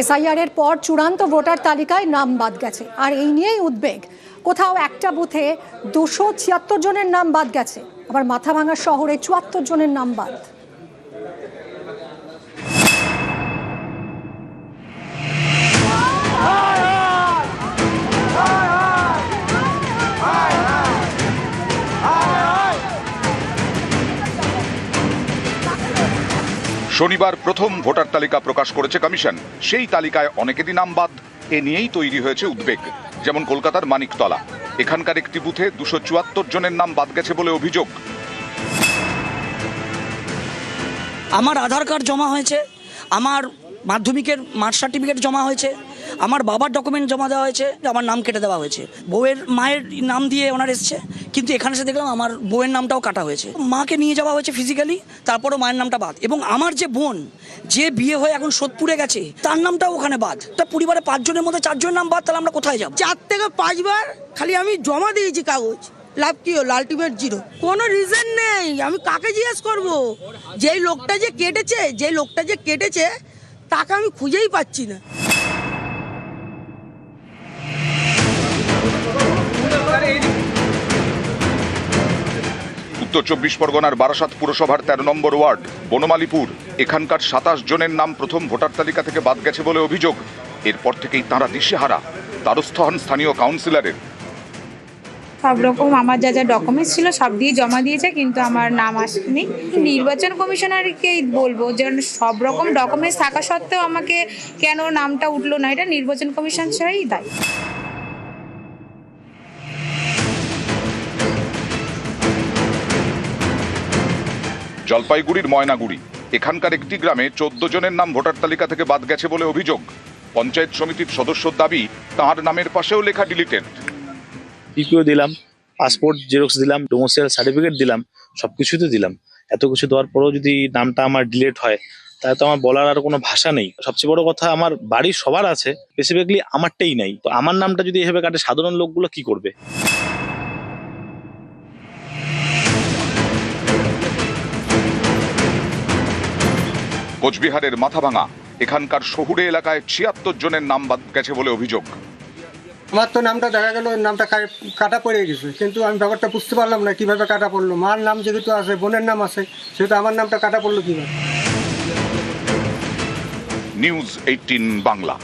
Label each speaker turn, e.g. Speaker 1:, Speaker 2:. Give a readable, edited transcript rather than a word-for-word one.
Speaker 1: SIR এর পর চূড়ান্ত ভোটার তালিকায় নাম বাদ গেছে, আর এই নিয়েই উদ্বেগ। কোথাও একটা বুথে 276 জনের নাম বাদ গেছে, আবার মাথাভাঙা শহরে 74 জনের নাম বাদ।
Speaker 2: শনিবার প্রথম ভোটার তালিকা প্রকাশ করেছে কমিশন। সেই তালিকায় অনেকেরই নাম বাদ। এ নিয়েই তৈরি হয়েছে উদ্বেগ। যেমন কলকাতার মানিকতলা, এখানকার একটি বুথে 274 জনের নাম বাদ গেছে বলে অভিযোগ।
Speaker 3: আমার আধার কার্ড জমা হয়েছে, আমার মাধ্যমিকের মার্ক সার্টিফিকেট জমা হয়েছে, আমার বাবার ডকুমেন্ট জমা দেওয়া হয়েছে, আমার নাম কেটে দেওয়া হয়েছে। বউয়ের মায়ের নাম দিয়ে ওনার এসছে, কিন্তু এখানে এসে দেখলাম আমার বউয়ের নামটাও কাটা হয়েছে। মাকে নিয়ে যাওয়া হয়েছে ফিজিক্যালি, তারপরও মায়ের নামটা বাদ। এবং আমার যে বোন, যে বিয়ে হয়ে এখন সোদপুরে গেছে, তার নামটাও ওখানে বাদ। তা পরিবারে 5 জনের মধ্যে 4 জনের নাম বাদ, তাহলে আমরা কোথায় যাব?
Speaker 4: 4 থেকে 5 বার খালি আমি জমা দিয়েছি কাগজ, লাভ কি হলো? Ultimate zero. কোনো রিজন নেই। আমি কাকে জিজ্ঞেস করব? যেই লোকটা যে কেটেছে তাকে আমি খুঁজেই পাচ্ছি না।
Speaker 2: উত্তর 24 পরগনার বারাসাত পুরসভার 13 নম্বর ওয়ার্ড বনমালীপুর, এখানকার 27 জনের নাম প্রথম ভোটার তালিকা থেকে বাদ গেছে বলে অভিযোগ। এরপর থেকেই তাঁরা দিশেহারা। দ্বারস্থ হন স্থানীয় কাউন্সিলরের।
Speaker 5: সব রকম আমার যা যা ডকুমেন্টস ছিল সব দিয়ে জমা দিয়েছে, কিন্তু আমার নাম আসেনি। নির্বাচন কমিশনারকেই বলবো যে সব রকম ডকুমেন্টস থাকা সত্ত্বেও আমাকে কেন নামটা উঠলো না, এটা নির্বাচন কমিশন ছাড়াই দায়ী।
Speaker 2: জলপাইগুড়ির ময়নাগুড়ি, এখানকার একটি গ্রামে 14 জনের নাম ভোটার তালিকা থেকে বাদ গেছে বলে অভিযোগ। পঞ্চায়েত সমিতির সদস্যর দাবি, তাঁর নামের পাশেও লেখা ডিলিটেড।
Speaker 6: পিপিও দিলাম, পাসপোর্ট জেরক্স দিলাম, ডোমিসাইল সার্টিফিকেট দিলাম, সবকিছুই তো দিলাম। এত কিছু দেওয়ার পরেও যদি নামটা আমার ডিলিট হয়, তাহলে তো আমার বলার আর কোনো ভাষা নেই। সবচেয়ে বড় কথা, আমার বাড়ির সবার আছে, স্পেসিফিকলি আমারটাই নাই। তো আমার নামটা যদি এভাবে কাটে, সাধারণ লোকগুলো কি করবে?
Speaker 2: কোচবিহারের মাথাভাঙা, এখানকার শহুরে এলাকায় 76 জনের নাম বাদ গেছে বলে অভিযোগ।
Speaker 7: আমার তো নামটা দেখা গেল, নামটা কাটা পড়ে গেছে, কিন্তু আমি ব্যাপারটা বুঝতে পারলাম না কিভাবে কাটা পড়লো। মার নাম যেহেতু আছে, বোনের নাম আছে, সেহেতু আমার নামটা কাটা পড়লো কিভাবে।
Speaker 2: নিউজ 18 বাংলা।